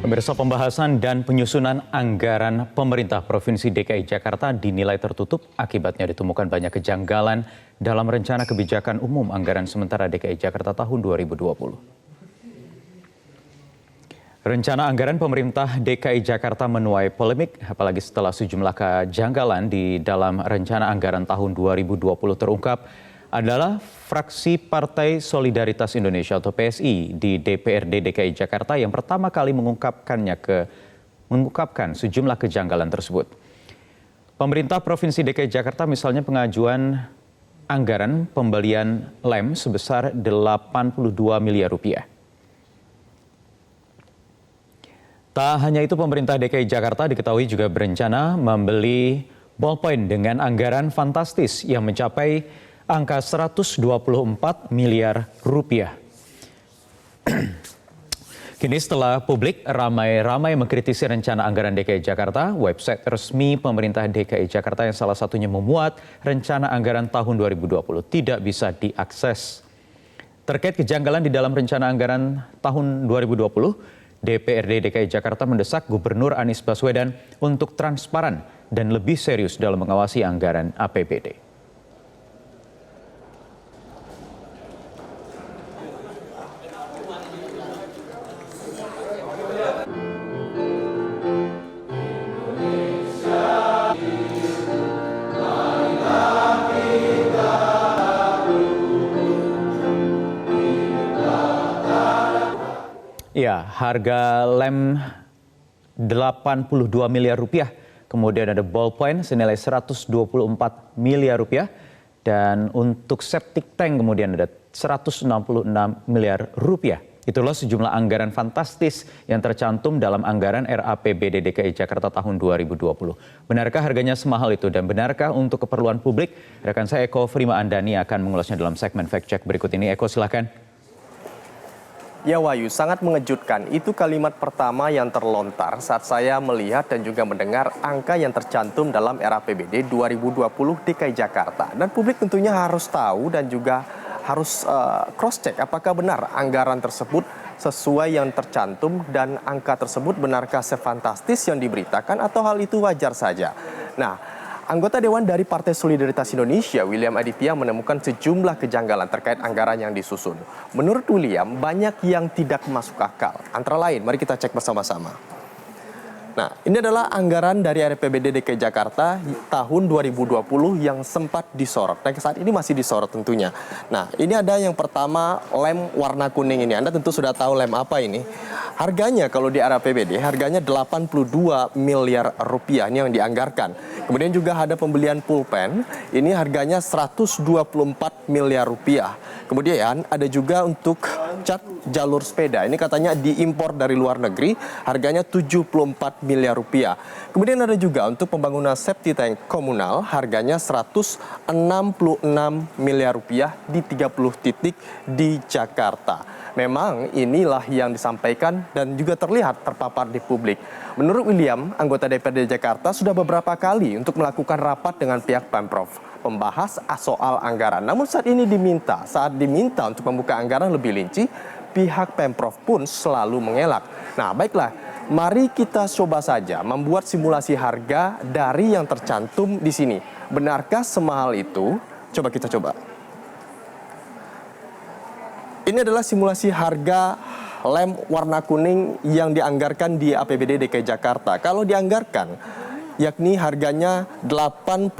Pemirsa, pembahasan dan penyusunan anggaran pemerintah Provinsi DKI Jakarta dinilai tertutup, akibatnya ditemukan banyak kejanggalan dalam rencana kebijakan umum anggaran sementara DKI Jakarta tahun 2020. Rencana anggaran pemerintah DKI Jakarta menuai polemik, apalagi setelah sejumlah kejanggalan di dalam rencana anggaran tahun 2020 terungkap adalah fraksi Partai Solidaritas Indonesia atau PSI di DPRD DKI Jakarta yang pertama kali mengungkapkan sejumlah kejanggalan tersebut. Pemerintah Provinsi DKI Jakarta misalnya pengajuan anggaran pembelian lem sebesar 82 miliar rupiah. Tak hanya itu, pemerintah DKI Jakarta diketahui juga berencana membeli ballpoint dengan anggaran fantastis yang mencapai angka 124 miliar rupiah. Kini setelah publik ramai-ramai mengkritisi rencana anggaran DKI Jakarta, website resmi pemerintah DKI Jakarta yang salah satunya memuat rencana anggaran tahun 2020 tidak bisa diakses. Terkait kejanggalan di dalam rencana anggaran tahun 2020, DPRD DKI Jakarta mendesak Gubernur Anies Baswedan untuk transparan dan lebih serius dalam mengawasi anggaran APBD. Ya, harga lem 82 miliar rupiah, kemudian ada ballpoint senilai 124 miliar rupiah, dan untuk septic tank kemudian ada 166 miliar rupiah. Itulah sejumlah anggaran fantastis yang tercantum dalam anggaran RAPBD DKI Jakarta tahun 2020. Benarkah harganya semahal itu dan benarkah untuk keperluan publik? Rekan saya Eko Frima Andani akan mengulasnya dalam segmen Fact Check berikut ini. Eko, silakan. Ya Wahyu, sangat mengejutkan. Itu kalimat pertama yang terlontar saat saya melihat dan juga mendengar angka yang tercantum dalam RAPBD 2020 DKI Jakarta. Dan publik tentunya harus tahu dan juga harus cross-check apakah benar anggaran tersebut sesuai yang tercantum dan angka tersebut benarkah sefantastis yang diberitakan atau hal itu wajar saja. Nah, anggota Dewan dari Partai Solidaritas Indonesia, William Aditya, menemukan sejumlah kejanggalan terkait anggaran yang disusun. Menurut William, banyak yang tidak masuk akal. Antara lain, mari kita cek bersama-sama. Nah, ini adalah anggaran dari RAPBD DKI Jakarta tahun 2020 yang sempat disorot. Dan saat ini masih disorot tentunya. Nah, ini ada yang pertama, lem warna kuning ini. Anda tentu sudah tahu lem apa ini. Harganya kalau di RAPBD, harganya 82 miliar rupiah. Ini yang dianggarkan. Kemudian juga ada pembelian pulpen. Ini harganya 124 miliar rupiah. Kemudian ada juga untuk cat jalur sepeda. Ini katanya diimpor dari luar negeri. Harganya 74 miliar rupiah. Kemudian ada juga untuk pembangunan septic tank komunal, harganya 166 miliar rupiah di 30 titik di Jakarta. Memang inilah yang disampaikan dan juga terlihat terpapar di publik. Menurut William, anggota DPRD Jakarta sudah beberapa kali untuk melakukan rapat dengan pihak Pemprov membahas soal anggaran. Namun saat diminta untuk membuka anggaran lebih rinci, pihak Pemprov pun selalu mengelak. Nah, baiklah. Mari kita coba saja membuat simulasi harga dari yang tercantum di sini. Benarkah semahal itu? Coba kita coba. Ini adalah simulasi harga lem warna kuning yang dianggarkan di APBD DKI Jakarta. Kalau dianggarkan, yakni harganya 82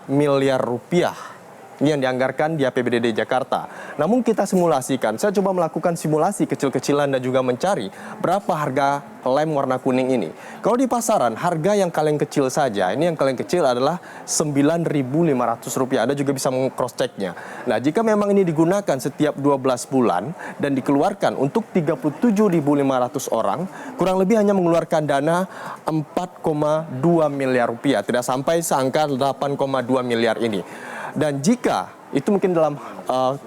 miliar rupiah. Ini yang dianggarkan di APBD Jakarta. Namun kita simulasikan, saya coba melakukan simulasi kecil-kecilan dan juga mencari berapa harga lem warna kuning ini. Kalau di pasaran, harga yang paling kecil saja, ini yang paling kecil adalah Rp9.500. Anda juga bisa meng-cross-checknya. Nah, jika memang ini digunakan setiap 12 bulan dan dikeluarkan untuk 37.500 orang, kurang lebih hanya mengeluarkan dana 4,2 miliar rupiah. Tidak sampai seangka 8,2 miliar ini. Dan jika itu mungkin dalam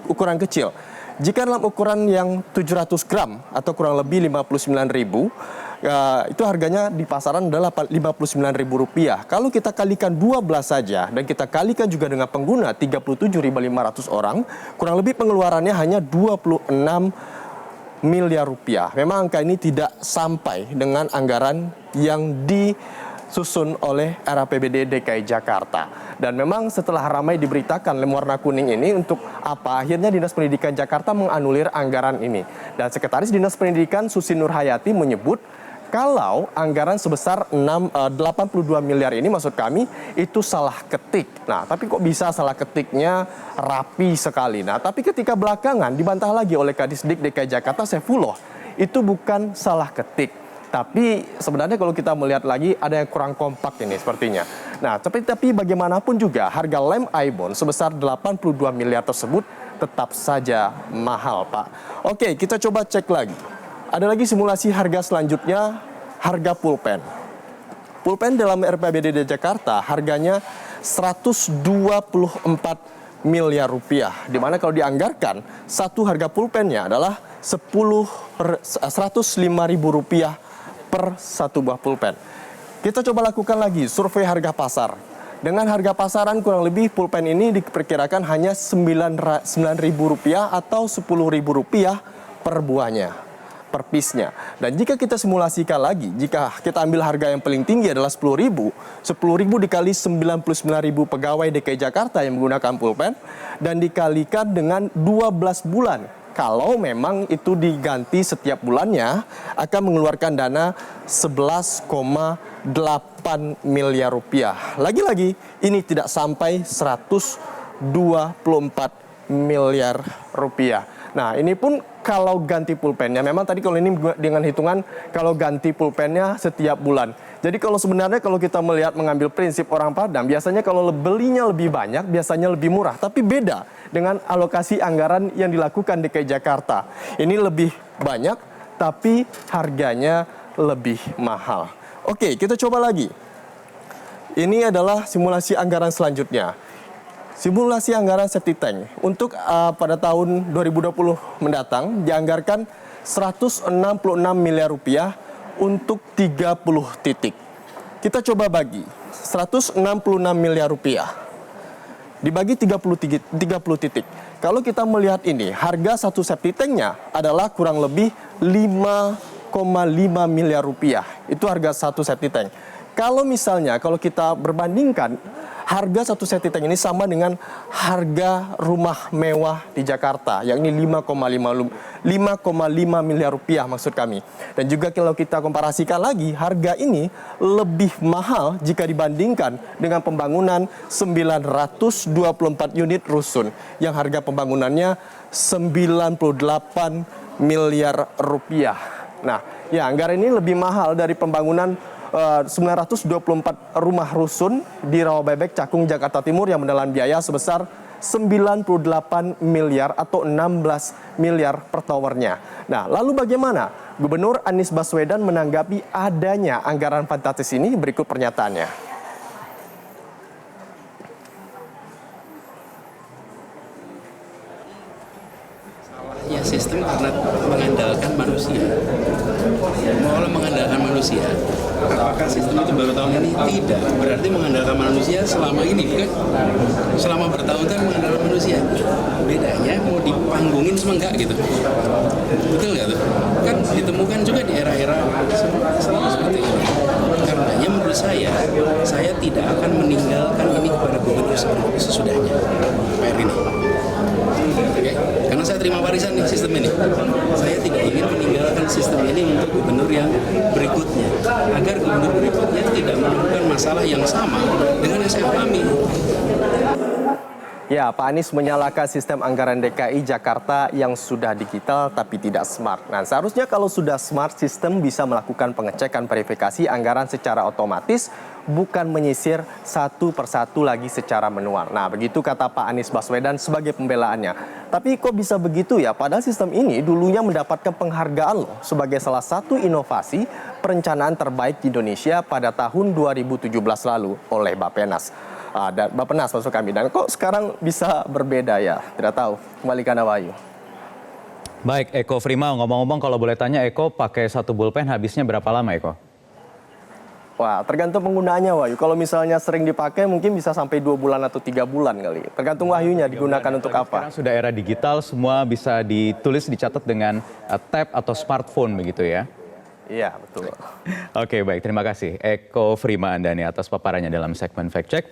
ukuran kecil, jika dalam ukuran yang 700 gram atau kurang lebih 59.000, itu harganya di pasaran adalah Rp59.000. Kalau kita kalikan 12 saja dan kita kalikan juga dengan pengguna 37.500 orang, kurang lebih pengeluarannya hanya miliar rupiah. Memang angka ini tidak sampai dengan anggaran yang disusun oleh RAPBD DKI Jakarta. Dan memang setelah ramai diberitakan lem warna kuning ini, untuk apa akhirnya Dinas Pendidikan Jakarta menganulir anggaran ini. Dan Sekretaris Dinas Pendidikan Susi Nurhayati menyebut kalau anggaran sebesar 82 miliar ini, maksud kami itu salah ketik. Nah, tapi kok bisa salah ketiknya rapi sekali. Nah, tapi ketika belakangan dibantah lagi oleh Kadisdik DKI Jakarta Saifullah, itu bukan salah ketik. Tapi sebenarnya kalau kita melihat lagi ada yang kurang kompak ini sepertinya. Nah, tapi bagaimanapun juga harga lem Aibon sebesar 82 miliar tersebut tetap saja mahal, Pak. Oke, kita coba cek lagi. Ada lagi simulasi harga selanjutnya, harga pulpen. Pulpen dalam RAPBD Jakarta harganya 124 miliar rupiah. Dimana kalau dianggarkan, satu harga pulpennya adalah 105 ribu rupiah per satu buah pulpen. Kita coba lakukan lagi survei harga pasar. Dengan harga pasaran kurang lebih pulpen ini diperkirakan hanya 9 ribu rupiah atau 10 ribu rupiah per buahnya, per piece-nya. Dan jika kita simulasikan lagi, jika kita ambil harga yang paling tinggi adalah 10.000 dikali 99.000 pegawai DKI Jakarta yang menggunakan pulpen, dan dikalikan dengan 12 bulan. Kalau memang itu diganti setiap bulannya, akan mengeluarkan dana 11,8 miliar rupiah. Lagi-lagi, ini tidak sampai 124 miliar rupiah. Nah, ini pun kalau ganti pulpennya, memang tadi kalau ini dengan hitungan kalau ganti pulpennya setiap bulan. Jadi kalau sebenarnya kalau kita melihat mengambil prinsip orang Padang, biasanya kalau belinya lebih banyak, biasanya lebih murah. Tapi beda dengan alokasi anggaran yang dilakukan DKI Jakarta. Ini lebih banyak, tapi harganya lebih mahal. Oke, kita coba lagi. Ini adalah simulasi anggaran selanjutnya. Simulasi anggaran septic tank untuk pada tahun 2020 mendatang dianggarkan 166 miliar rupiah untuk 30 titik. Kita coba bagi 166 miliar rupiah dibagi 30 titik. Kalau kita melihat ini, harga satu septic tanknya adalah kurang lebih 5,5 miliar rupiah. Itu harga satu septic tank. Kalau misalnya kalau kita berbandingkan, harga satu septic tank ini sama dengan harga rumah mewah di Jakarta, yakni 5,5 miliar rupiah maksud kami. Dan juga kalau kita komparasikan lagi, harga ini lebih mahal jika dibandingkan dengan pembangunan 924 unit rusun yang harga pembangunannya 98 miliar rupiah. Nah, ya anggaran ini lebih mahal dari pembangunan 924 rumah rusun di Rawabebek, Cakung, Jakarta Timur yang menelan biaya sebesar 98 miliar atau 16 miliar per towernya. Nah, lalu bagaimana Gubernur Anies Baswedan menanggapi adanya anggaran fantastis ini? Berikut pernyataannya. Ya, sistem karena mengandalkan manusia. Kalau mengandalkan manusia, apakah sistem itu baru tahun ini? Tidak. Berarti mengandalkan manusia selama ini, kan? Selama bertahun-tahun mengandalkan manusia. Bedanya mau dipanggungin sama enggak gitu. Betul nggak tuh? Kan ditemukan juga di era-era sama seperti ini. Karenanya menurut saya tidak akan meninggalkan ini kepada gubernur sesudahnya. PR ini. Oke. Karena saya terima warisan nih sistem ini. Saya tidak ingin meninggalkan sistem ini untuk gubernur yang berikutnya, agar gubernur berikutnya tidak menemukan masalah yang sama dengan yang saya alami. Ya, Pak Anies menyalahkan sistem anggaran DKI Jakarta yang sudah digital tapi tidak smart. Nah, seharusnya kalau sudah smart, sistem bisa melakukan pengecekan verifikasi anggaran secara otomatis, bukan menyisir satu persatu lagi secara manual. Nah, begitu kata Pak Anies Baswedan sebagai pembelaannya. Tapi kok bisa begitu ya? Padahal sistem ini dulunya mendapatkan penghargaan loh sebagai salah satu inovasi perencanaan terbaik di Indonesia pada tahun 2017 lalu oleh Bappenas. Dan Bappenas maksud kami. Dan kok sekarang bisa berbeda ya? Tidak tahu. Kembali ke Anda, Wahyu. Baik, Eko Frima, ngomong-ngomong kalau boleh tanya Eko pakai satu pulpen habisnya berapa lama Eko? Wah, tergantung penggunaannya Wahyu. Kalau misalnya sering dipakai mungkin bisa sampai 2 bulan atau 3 bulan kali. Tergantung Wahyunya digunakan untuk apa. Sekarang sudah era digital, semua bisa ditulis, dicatat dengan tab atau smartphone begitu ya. Iya, betul. Oke, baik. Terima kasih Eko Frima Andani atas paparannya dalam segmen Fact Check.